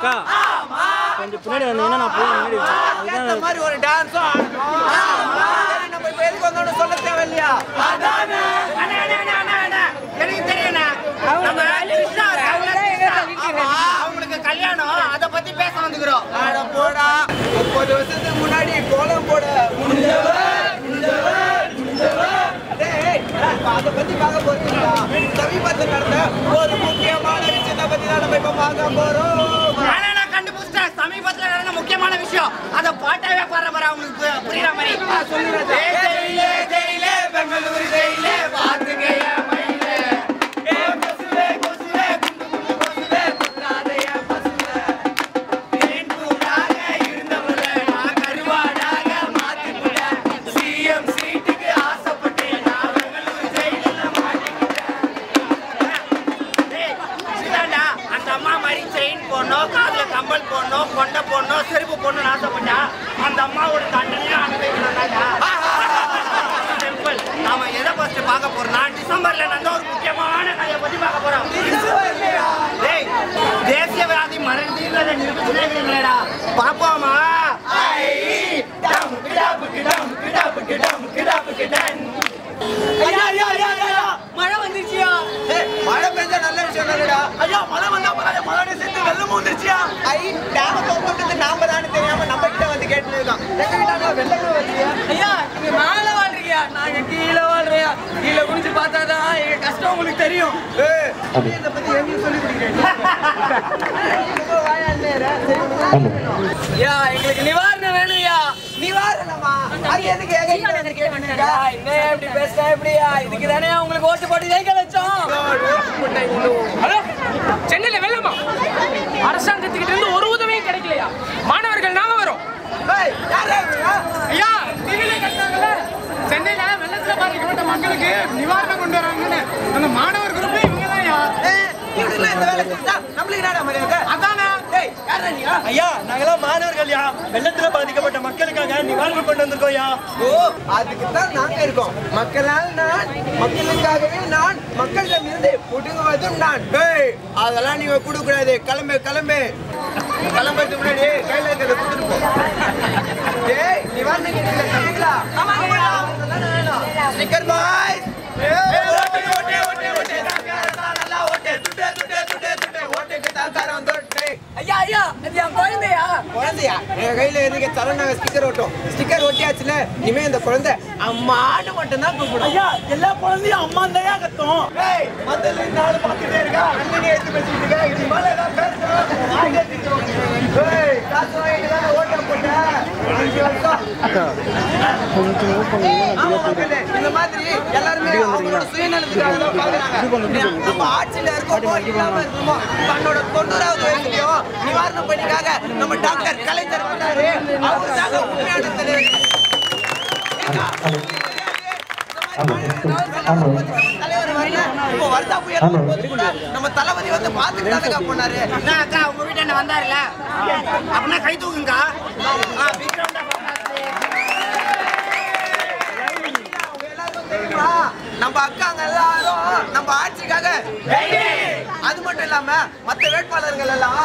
அக்கா கொஞ்சம் பின்னாடி வந்தீங்கன்னா நான் போய் முன்னாடி அந்த மாதிரி ஒரு டான்ஸும் ஆடணும். நம்ம இப்ப எதுக்கு வந்தோம்னு சொல்ல தேவையில்லையா? எனக்கு தெரியும்ண்ணா. அவங்களுக்கு கல்யாணம் அதை பத்தி பேச வந்துக்கிறோம். போடா 30 வருஷத்துக்கு முன்னாடி கோலம் போட அதை பத்தி பார்க்க போறீங்களா? சமீபத்தில் நடந்த ஒரு முக்கியமான விஷயத்தை பத்தி தான் நம்ம இப்ப பார்க்க போறோம். கண்டுபிடிச்சிட்டேன். சமீபத்தில் நடந்த முக்கியமான விஷயம் அதை பாட்டாவே பாடுற மாதிரி அவங்களுக்கு புரியுற மாதிரி சொல்லுறேன். பெங்களூரு ஜெயிலே பாத்துக்கைய கம்பல் போடணும், கொண்டை போடணும், செருப்பு போடணும்னு ஆசைப்பட்டா அந்த அம்மாவோட தண்டனையா அனுபவிக்கணும். நாம எதை ஃபர்ஸ்ட் பார்க்க போறோம்னா டிசம்பர்ல நடந்த ஒரு முக்கியமான கதையை பத்தி பார்க்க போறோம். தேசியவாதி மரணத்தை நிரூபிச்சுடா பாப்போமா? மழை வந்துருச்சியா? மழை பெஞ்சா நல்ல விஷயம் இல்லடா. ஐயா மழை வந்தா மழை சேர்ந்து வெள்ளமும் வந்துருச்சியா? ஐ டேம தோப்பட்டது நாம தானே தெரியாம நம்ம கிட்ட வந்து கேட்டு இருக்கோம். எங்க கிட்ட வெள்ளமும் வந்துருச்சியா? ஐயா நீங்க மேல வாழ்றீங்க, நாங்க கீழே வாழ்றியா? கீழே குடிச்சு பார்த்தாதான் எங்க கஷ்டம் உங்களுக்கு தெரியும். இத பத்தி எப்படி சொல்லி கொடுக்குறீங்க? யா எங்களுக்கு நிவாரணம் வேணும்யா. நிவாரணமா? அது எதுக்கு எங்க கிட்ட வந்து கேட்டீங்க? என்ன இப்படி பேசுறா எப்படியா? இதுக்கு தானே உங்களுக்கு ஓட்டு போட்டு ஜெயிக்க வச்சோம். ஹலோ, சென்னையில வெள்ளமா? அரசாங்கத்துக்கிட்ட இருந்து ஒரு உதவியும் கிடைக்கலையா? மாணவர்கள் நாங்க வரோம். ஐயா டிவில கட்டாங்கல்ல, சென்னையில வெள்ளத்துல பாதிக்கப்பட்ட மக்களுக்கு நிவாரணம் கொண்டு வராங்கன்னு அந்த மாணவர் குரூப் இவங்க தான். ஐயா நாங்கெல்லாம் மாணவர்கள்யா, வெள்ளத்துல பாதிக்கப்பட்ட மக்களுக்காக நிவாரணம் கொண்டு வந்திருக்கோம்யா. ஓ அதுக்கு தான் நாங்க இருக்கோம். மக்களால் நான், மக்களுக்காகவே நான், மக்களிடம் இருந்து புடுங்குவதும் நான். அதெல்லாம் நீங்க கொடுக்க கூடாது. கிளம்பு கிளம்பு. கிளம்புறதுக்கு முன்னாடி கையில இருக்கிறத கொடுத்துட்டு போ. நிவாரணம் கேட்டீங்களா? ஸ்டிக்கர் பாய்ஸ் குழந்தையா எங்க கையில இருக்கு சரண ஸ்டிக்கர் ஓட்டும். ஸ்டிக்கர் ஒட்டியாச்சுல இனிமே இந்த குழந்தை அம்மான்னு மட்டும் தான் கூப்பிடும். ஐயா எல்லா குழந்தையும் அம்மா தான் கத்தும். மத்தல நாலு பாத்துட்டே இருக்கா. அண்ணனே எடுத்து பேசிட்டு இருக்க. இது மேல ஏதாவது பேசுறோம். ஆயிட்டே திட்டுவோம். ஏய் காசு வாங்கிட்டு தான் ஓட்ட போட்ட. 5 வருஷம். ஆமா மக்களே, இந்த மாதிரி எல்லாருமே அவங்களோட சுயநலத்துக்காக தான் பாக்குறாங்க. நம்ம ஆட்சியில இருக்கோமோ இல்லாம இருக்கோமோ தன்னோட 90வது வயசுலயும் நிவாரண பணிக்காக நம்ம டாக்டர் கலைஞர் வந்தாரு. அவருக்காக உண்மையான தலைவர். நம்ம தளபதி வந்து பாத்துட்டு போனாரு. அக்கா உங்க வீட்டு என்ன வந்தாருல அப்படின்னா கை தூக்குங்க. நம்ம அக்காங்க எல்லாரும் நம்ம ஆட்சிக்காக. அது மட்டும் இல்லாம மத்த வேட்பாளர்கள் எல்லாம்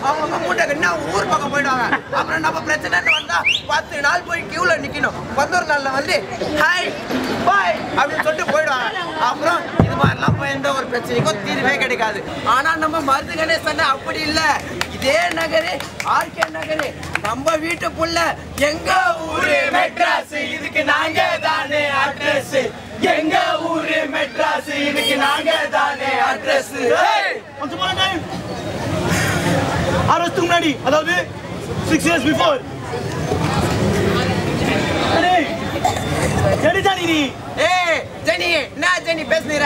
அவங்க மூட்டை கண்ணா ஊர் பக்கம் போயிடுவாங்க. அப்புறம் நம்ம பிரச்சனைன்னு வந்தா 10 நாள் போய் கியூல நிக்கணும். 11 நாள்ல வந்து ஹாய் பாய் அப்படின்னு சொல்லிட்டு போயிடுவாங்க. அப்புறம் இது மாதிரிலாம் போய் எந்த ஒரு பிரச்சனைக்கும் தீர்வே கிடைக்காது. ஆனா நம்ம மருது கணேசன் அப்படி இல்ல. இதே நகரு ஆர்கே நகரு நம்ம வீட்டு புள்ள. எங்க ஊரு மெட்ராஸ், இதுக்கு நாங்க தானே அட்ரஸ். எங்க ஊரு மெட்ராஸ், இதுக்கு நாங்க தானே அட்ரஸ். 6 வருஷத்துக்கு முன்னாடி, அதாவது 6 years before. ஜெனி என்ன ஜெனி பேசுற?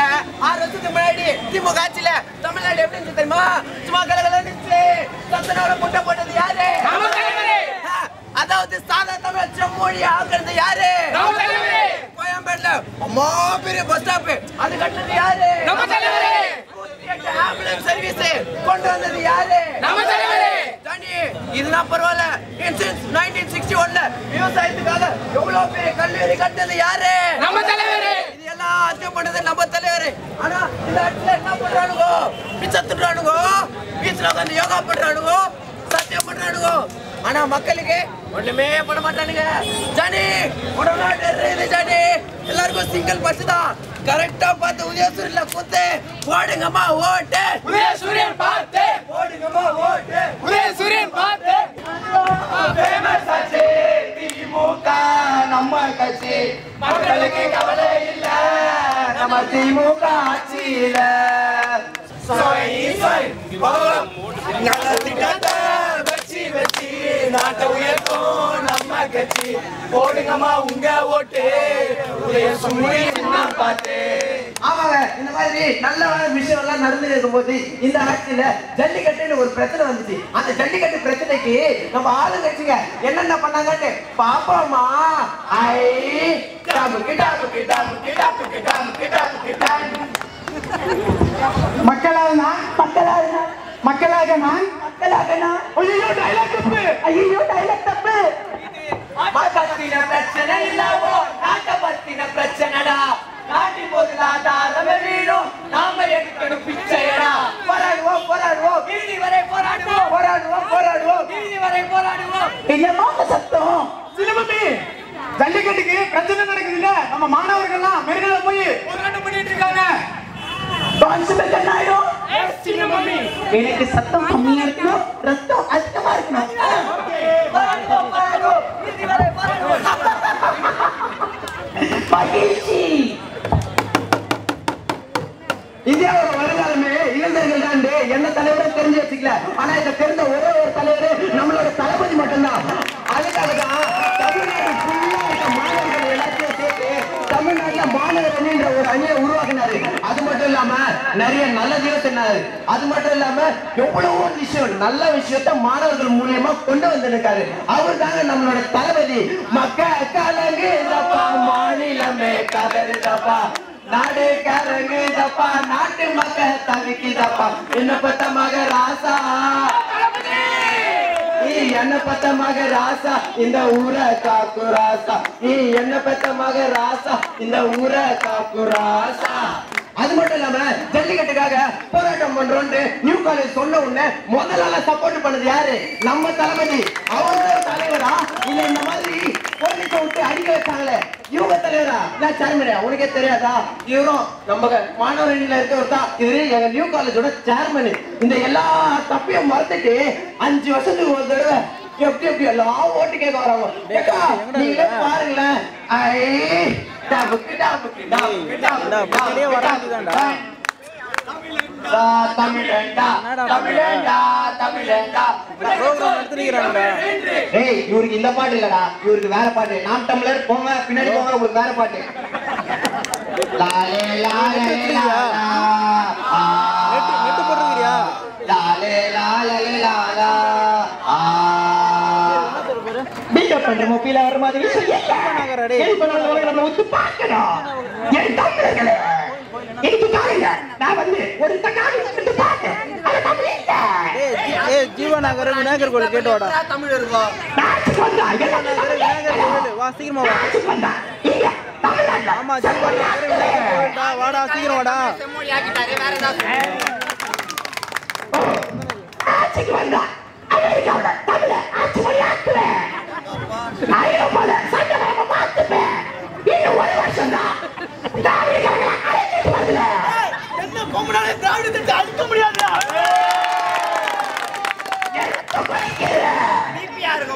6 வருஷத்துக்கு முன்னாடி திமுக ஆட்சியில தமிழ்நாடு எப்படி இருந்துச்சு தெரியுமா? சும்மா கலகலன்னு சத்தனோட முட்டை போட்டது யாரு? அதாவது சாதா தமிழ் செம்மொழி ஆக்குறது யாரு? கோயம்பேடுல அம்மா பெரிய பஸ் ஸ்டாப் அது கட்டுறது யாரு? ஆம்புலன்ஸ் சர்வீஸ் கொண்டு வந்தது யாரு? இதெல்லாம் பரவாயில்ல. 1961ல விவசாயத்துக்காக எவ்வளவு பெரிய கல்லூரி கட்டது யாரு? இது எல்லாம் அத்தியம் பண்ணது நம்ம தலைவர். ஆனா இந்த இடத்துல என்ன பண்றானுங்க? பிச்சை திட்டுறானுங்க. வீச பீச்ல உட்காந்து யோகா பண்றானுவோ, சத்தியம் பண்றானுவோ. ஆனா மக்களுக்கு ஒண்ணுமே பண்ண மாட்டானுங்க. ஜானி உடனே தெரியுது ஜானி, எல்லாருக்கும் சிங்கிள் பஸ் தான். கரெக்டா பார்த்து உதயசூரியன்ல குத்து போடுங்கம்மா ஓட்டு. உதயசூரியன் பார்த்து போடுங்கம்மா ஓட்டு. உதயசூரியன் பார்த்து ஃபேமஸ் ஆச்சு திமுக நம்ம கட்சி. மக்களுக்கு கவலை இல்ல நம்ம திமுக ஆட்சியில. நல்ல திட்டத்தை வச்சு வச்சு நாட்டை உயர்த்தும் நம்ம கட்சி. போடுங்கம்மா உங்க ஓட்டு உதயசூரியன் பார்த்து. ஆமாங்க, இந்த மாதிரி நல்ல விஷயம் எல்லாம் நடந்து இருக்கும்போது இந்த ஆட்சியில ஜல்லிக்கட்டுன்னு ஒரு பிரச்சனை வந்துச்சு. அந்த ஜல்லிக்கட்டு பிரச்சனைக்கு நம்ம ஆளுங்கட்சிங்க என்னென்ன பண்ணாங்கன்னு பாப்போமா. மக்களாக நான் ஐயோ டைலாக் தப்பு மக்கத்தின பிரச்சனை இல்லவோ நாட்டை பத்தின பிரச்சனைடா. நாட்டின் பொருளாதாரமே வீடும் நாம எடுக்கணும் பிச்சையடா. போராடுவோம் போராடுவோம் இறுதி வரை போராடுவோம் போராடுவோம் போராடுவோம் இறுதி வரை போராடுவோம். என்னமான சத்தம் சிலம்பி ஜல்லிக்கட்டுக்கு பிரச்சனை நடக்குது இல்ல, நம்ம மாணவர்கள்லாம் மெரினால போய் போராட்டம் பண்ணிட்டு இருக்காங்க. கான்ஸ்டபிள் என்ன ஆயிடும்? எனக்கு சத்தம் கம்மியா இருக்கணும், ரத்தம் அதிகமா இருக்கணும். போராடுவோம் போராடுவோம் இறுதி வரை போராடுவோம். மகிழ்ச்சி. இந்தியாவோட வருங்காலமே இளைஞர்கள் தான். என்ன தலைவரை தெரிஞ்சு வச்சுக்கல, ஆனா இதை தெரிந்த ஒரே ஒரு தலைவர் நம்மளோட தளபதி மட்டும்தான். அதுக்காக தான் தமிழ்நாடு ஃபுல்லா இருக்க மாணவர்கள் எல்லாத்தையும் சேர்த்து தமிழ்நாட்டுல மாணவர் அணின்ற ஒரு அணியை உருவாக்கினாரு. அது மட்டும் இல்லாம நிறைய நல்லதையும் சொன்னாரு. அது மட்டும் இல்லாம எவ்வளவோ விஷயம் நல்ல விஷயத்த மாணவர்கள் மூலியமா கொண்டு வந்திருக்காரு. அவர் தாங்க நம்மளோட தளபதி. மக்கள் கலங்குதப்பா, மாநிலமே கதறுதப்பா, நாடு கலங்குதப்பா, நாட்டு மக்கள் தவிக்குதப்பா. என்ன பத்த மக ராசா, என்ன பத்த மக ராசா, இந்த ஊரை காக்கு ராசா. என்ன பத்த மக ராசா, இந்த ஊரை காக்கு ராசா. அது மட்டும் இல்லாம ஜல்லிக்கட்டுக்காக போராட்டம் பண்றோம் நியூ காலேஜ் சொன்ன உடனே முதல்ல சப்போர்ட் பண்ணது யாரு? நம்ம தளபதி. அவங்க தலைவரா இல்ல இந்த மாதிரி போலீஸை விட்டு அடிக்க வச்சாங்களே இவங்க தலைவரா? நான் சேர்மனே, உனக்கே தெரியாதா? இவரும் நம்ம மாணவர் அணியில இருக்கவர் தான். இவரு எங்க நியூ காலேஜோட சேர்மன். இந்த எல்லா தப்பையும் மறந்துட்டு 5 வருஷத்துக்கு ஒரு தடவை எப்படி எப்படி எல்லாம் ஓட்டு கேட்க வராங்க. நீங்களே பாருங்களேன். இவருக்கு இந்த பாட்டு இல்லடா, இவருக்கு வேற பாட்டு. நாம் டம்ளர் போங்க, பின்னாடி போங்க, உங்களுக்கு வேற பாட்டு. லாலே லாலே லாலா நெட் போட்டுறியா? லாலே லாலே லாலா பீட் பண்ற மொபைல வர மாதிரி சொல்லி நம்ம வந்து பார்க்கணும். என் தமிழர்களே எனக்கு காலையில நான் வந்து ஒரு தக்காளி எடுத்து பார்த்தேன். அது தமிழ் இல்ல. ஜீவநகர் விநாயகர் கோயில் கேட்டு வாடா. தமிழ் இருக்கும். விநாயகர் கோயில் வா, சீக்கிரமா வா. ஆமா, ஜீவநகர் விநாயகர் கோயில்டா, வாடா சீக்கிரம் வாடா. ஆட்சிக்கு வந்தா அமெரிக்காவோட தமிழ ஆட்சி மொழியாக்குவேன். ஐரோப்பால சட்டமாக மாத்துப்பேன். இன்னும் ஒரு வருஷம் தான் என்ன பொம்பளாலே திராவிடத்தை அழிக்க முடியாது.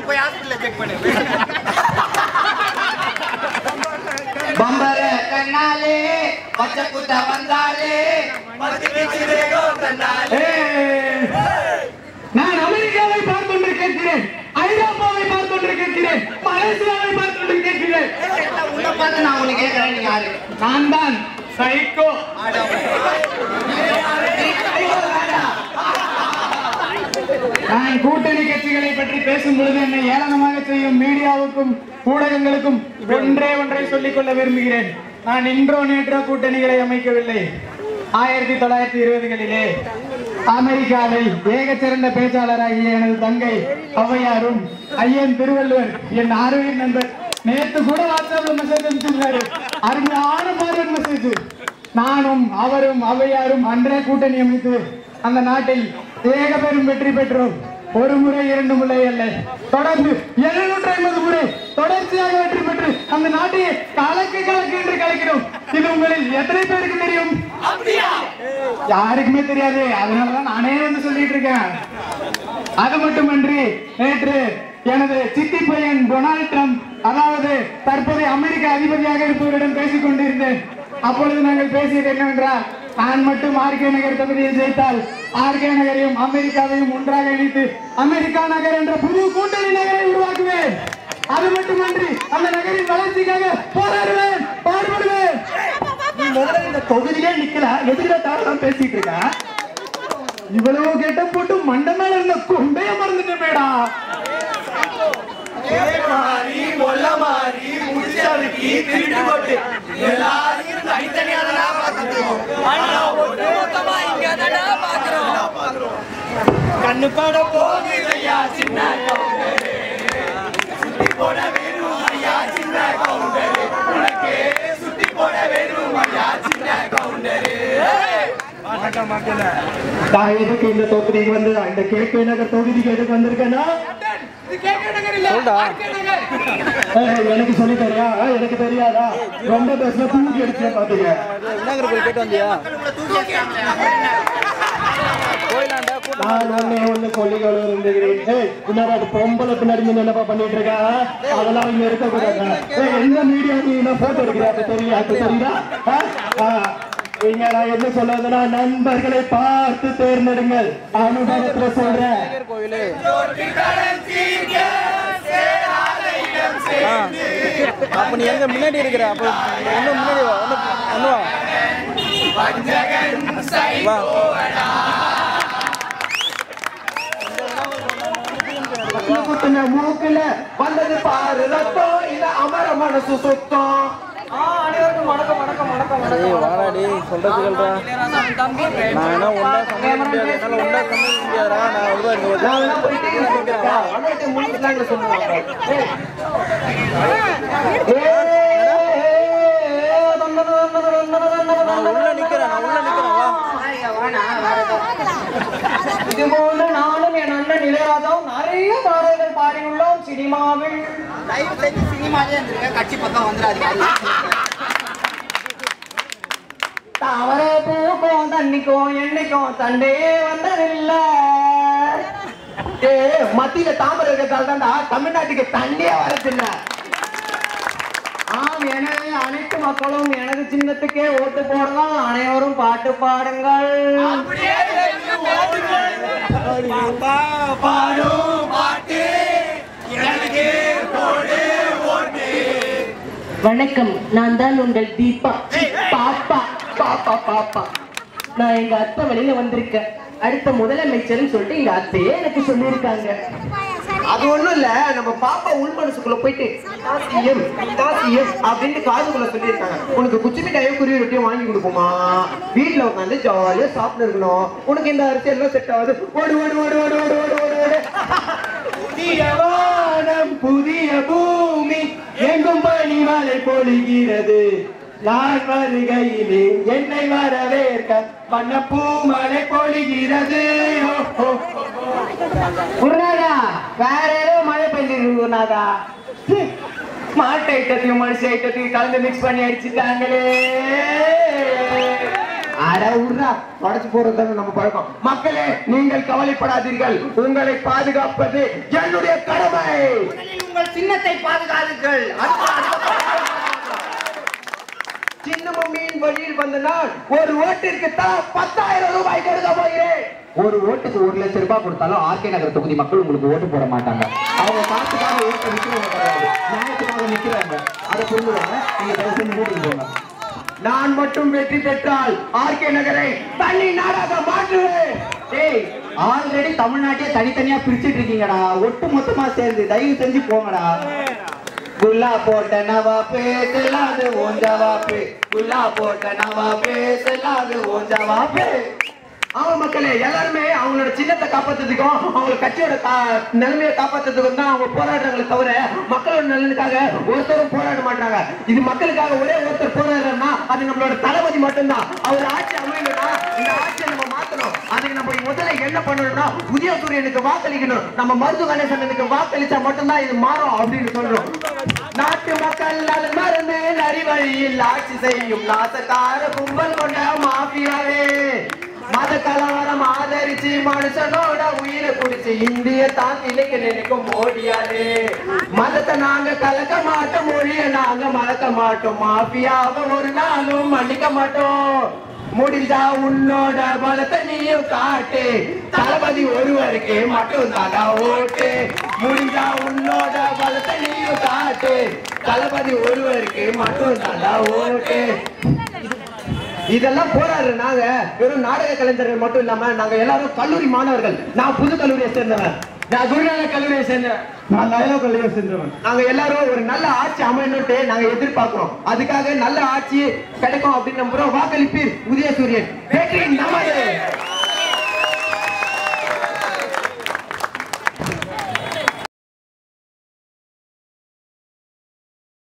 போய் ஹாஸ்பிடல்ல செக் பண்ணு. பம்பர கண்ணாலே பச்சை குத்த வந்தாலே நான் அமெரிக்காவை பார்த்து கொண்டு கேட்கிறேன், ஐரோப்பாவை பார்த்து கொண்டு கேட்கிறேன், மலேசியாவை பார்த்து கொண்டு கேட்கிறேன். உன்னை பார்த்து நான் உனக்கு கேட்கிறேன். நீ யாரு? நான் தான் சைக்கோ. நான் கூட்டணி கட்சிகளை பற்றி பேசும் பொழுது என்னை ஏளனமாக செய்யும் மீடியாவுக்கும் ஊடகங்களுக்கும் ஒன்றை சொல்லிக் கொள்ள விரும்புகிறேன். நான் இன்றோ நேற்றோ கூட்டணிகளை அமைக்கவில்லை. 1920களிலே அமெரிக்காவில் ஏகச்சிறந்த பேச்சாளராகிய எனது தங்கை ஔவையாரும் ஐயன் திருவள்ளுவர் என் ஆர்வீர் நண்பர் நேற்று கூட வாட்ஸ்அப்ல மெசேஜ் அனுப்பிச்சிருக்காரு. அருமையான ஃபார்வர்ட் மெசேஜ். நானும் அவரும் ஔவையாரும் அன்றே கூட்டணி அமைத்து அந்த நாட்டில் ஏக பெரும் வெற்றி பெற்றோம். ஒரு முறை 2 முறை அல்ல, தொடர்ந்து 750 முறை தொடர்ச்சியாக வெற்றி பெற்று அந்த நாட்டையே கலக்கு என்று கலக்கிறோம். இது உங்களில் எத்தனை பேருக்கு தெரியும்? யாருக்குமே தெரியாது. அதனாலதான் நானே வந்து சொல்லிட்டு இருக்கேன். அது மட்டுமன்றி நேற்று எனது சித்தி பையன் டொனால்ட் ட்ரம்ப், அதாவது தற்போதைய அமெரிக்க அதிபதியாக இருப்பவரிடம் பேசிக் கொண்டிருந்தேன். அப்பொழுது நாங்கள் பேசியது என்னவென்றால், நான் மட்டும் ஆர்கே நகர் தொகுதியில் ஜெயித்தால் ஆர்கே நகரையும் அமெரிக்காவையும் ஒன்றாக இணைத்து அமெரிக்கா நகர் என்ற புது கூட்டணி நகரை உருவாக்குவேன். அது மட்டுமன்றி அந்த நகரின் வளர்ச்சிக்காக போராடுவேன், பாடுபடுவேன். நீ முதல்ல இந்த தொகுதியிலே நிக்கல, எதுக்குல தாராளம் பேசிட்டு இருக்க? இவ்வளவு கெட்ட போட்டு மண்ட மேல இருந்த கொண்டைய மறந்துட்டு போயிடா. கண்ணு பட போகுதையா சின்ன கவுண்டரே, சுத்தி போட வேணும் ஐயா சின்ன கவுண்டரே, உனக்கே சுத்தி போட வேணும் ஐயா சின்ன கவுண்டரே. நான் எதுக்கு இந்த தொகுதிக்கு வந்து இந்த கேகே நகர் தொகுதிக்கு எதுக்கு வந்திருக்கேன்னா, எனக்கு சொல்லி தரியா? எனக்கு தெரியாதா? ரொம்ப பேசுல தூக்கி அடிச்ச பாத்தீங்க. நான் ஒண்ணு சொல்லி இருந்துகிறேன். பின்னாடி பொம்பளை பின்னாடி என்னப்பா பண்ணிட்டு இருக்கா? அதெல்லாம் இங்க இருக்கக்கூடாது. எந்த மீடியா நீ போட்டோ எடுக்கிறா? தெரியுதா? இங்க நான் என்ன சொல்றதுன்னா, நண்பர்களை பார்த்து தேர்ந்தெடுங்கள். அனுபவத்துல சொல்றேன். அப்ப நீ எங்க முன்னாடி இருக்கிற? அப்ப இன்னும் முன்னாடி மூக்குல வந்தது பாரு ரத்தம், இந்த அமர மனசு சுத்தம். அனைவருக்கும் வணக்கம் வணக்கம் வணக்கம் வணக்கம். வாடாடி சொல்றது சொல்றா. நான் என்ன ஒன்றா சமைக்க முடியாது, என்னால ஒன்றா சமைக்க முடியாதா? நான் உள்ள நிக்கிறேன். இதுபோல நானும் என் அண்ணன் இளையராஜாவும் நிறைய பாடல்கள் பாடியுள்ளோம் சினிமாவில். கட்சி பக்கம் வந்துடாது. தாவரே பூக்கும் தண்ணிக்கும் எண்ணெய்க்கும் சண்டே வந்ததில்லை. மத்தியில தாமரை இருக்கிறதால தான்டா தமிழ்நாட்டுக்கு தண்ணியே வரதில்லை. ஆம், எனவே அனைத்து மக்களும் எனது சின்னத்துக்கே ஓட்டு போடலாம். அனைவரும் பாட்டு பாடுங்கள். வணக்கம், நான் தான் உங்கள் தீபா. பாப்பா பாப்பா பாப்பா. நான் எங்க அத்தை வழியில வந்திருக்கேன். அடுத்த முதலமைச்சர்னு சொல்லிட்டு எங்க அத்தையே எனக்கு சொல்லியிருக்காங்க. அது ஒண்ணும் இல்ல, நம்ம பாப்பா உள் மனசுக்குள்ள போயிட்டு அப்படின்னு காதுக்குள்ள சொல்லியிருக்காங்க. உனக்கு குச்சி மிட்டாயும் குருவி ரொட்டியும் வாங்கி கொடுப்போமா, வீட்டுல உட்காந்து ஜாலியா சாப்பிட்டு இருக்கணும், உனக்கு இந்த அரிசி எல்லாம் செட் ஆகுது, ஓடு ஓடு ஓடு ஓடு ஓடு ஓடு ஓடு ஓடு. புதிய வானம் புதிய பூமி எங்கும் பனிமழை பொழிகிறது, நான் வருகையிலே என்னை வரவேற்க வண்ணப்பூ மழை பொழிகிறது. குருநாதா, வேற ஏதோ மழை பெய்ஞ்சிருக்குனாதா. மாட்டு ஐட்டத்தையும் மனுஷ ஐட்டத்தையும் கலந்து மிக்ஸ் பண்ணி அடிச்சுட்டாங்களே. அட உர்ரா, உடச்சு போறது நம்ம பழக்கம். மக்களே, நீங்கள் கவலைப்படாதீர்கள், உங்களை பாதுகாப்பது என்னுடைய கடமை. உங்கள் சின்னத்தை பாதுகாதுங்கள். சின்னமும் மீன் வழியில் வந்த நான் ஒரு ஓட்டிற்கு தான் 10,000 ரூபாய் கொடுக்க போகிறேன். ஒரு ஓட்டுக்கு 1 லட்சம் ரூபாய் கொடுத்தாலும் ஆர்கே நகர் தொகுதி மக்கள் உங்களுக்கு ஓட்டு போட மாட்டாங்க. அவங்க காசுக்காக ஓட்டு நிக்கிறவங்க கிடையாது, நியாயத்துக்காக நிக்கிறாங்க. அதை புரிஞ்சுவாங்க. நீங்க தயவு செஞ்சு வீட்டுக்கு போங்க. நான் மட்டும் வெற்றி பெற்றால் ஆர்கே நகரை தனி நாடாக மாற்றுவேன். ஏய், ஆல்ரெடி தமிழ்நாட்டையே தனித்தனியா பிரிச்சுட்டு இருக்கீங்கடா, ஒட்டு மொத்தமா சேர்ந்து தயவு செஞ்சு போங்கடா. குல்லா போட்ட நவா பேசலாது ஓஞ்சவாப்பு, குல்லா போட்ட நவா பேசலாது ஓஞ்சவாப்பு. ஆமா மக்களே, எல்லாருமே அவங்களோட சின்னத்தை காப்பாத்துறதுக்கும் அவங்க கட்சியோட நிலைமையை காப்பாத்துறதுக்கும் தான் அவங்க போராடுறாங்களே தவிர மக்களோட நலனுக்காக ஒருத்தரும் போராட மாட்டாங்க. இது மக்களுக்காக ஒரே ஒருத்தர் போராடுறோம்னா அது நம்மளோட தளபதி மட்டும்தான். அவர் ஆட்சி அமையணும்னா இந்த ஆட்சியை நம்ம மாத்தணும். அதை அதுக்கு நம்ம முதல்ல என்ன பண்ணணும்னா உதயசூரியனுக்கு வாக்களிக்கணும். நம்ம மருது கணேசனுக்கு வாக்களிச்சா மட்டும்தான் இது மாறும் அப்படின்னு சொல்றோம். நாட்டு மக்கள் நலன் மறந்து நரிவழியில் ஆட்சி செய்யும் நாசக்கார கும்பல் கொண்ட மாஃபியாவே மத கலவரம் ஆதரிச்சு மனுஷனோட உயிரை குடிச்சு இந்திய தான் இலைக்கு நினைக்கும் மோடியாலே. மதத்தை நாங்க கலக்க மாட்டோம், மொழிய நாங்க மறக்க மாட்டோம், மாஃபியாவை ஒரு நாளும் மன்னிக்க மாட்டோம். முடிஞ்சா உன்னோட பலத்தை நீயும் காட்டு, தளபதி ஒருவருக்கு மட்டும் தானா ஓட்டு. முடிஞ்சா உன்னோட பலத்தை நீயும் காட்டு, தளபதி ஒருவருக்கு மட்டும் தானா ஓட்டு. இதெல்லாம் போராடுற நாங்க வெறும் நாடக கலைஞர்கள் மட்டும் இல்லாம நாங்க எல்லாரும் கல்லூரி மாணவர்கள். நான் புது கல்லூரியை சேர்ந்தவன், நான் குருநானக் கல்லூரியை சேர்ந்தவன், நான் லயோலா கல்லூரியை சேர்ந்தவன். நாங்க எல்லாரும் ஒரு நல்ல ஆட்சி அமையணும்ட்டு நாங்க எதிர்பார்க்கிறோம். அதுக்காக நல்ல ஆட்சி கிடைக்கும் அப்படின்னு நம்புறோம். வாக்களிப்பீர் உதயசூரியன். வெற்றி நமது.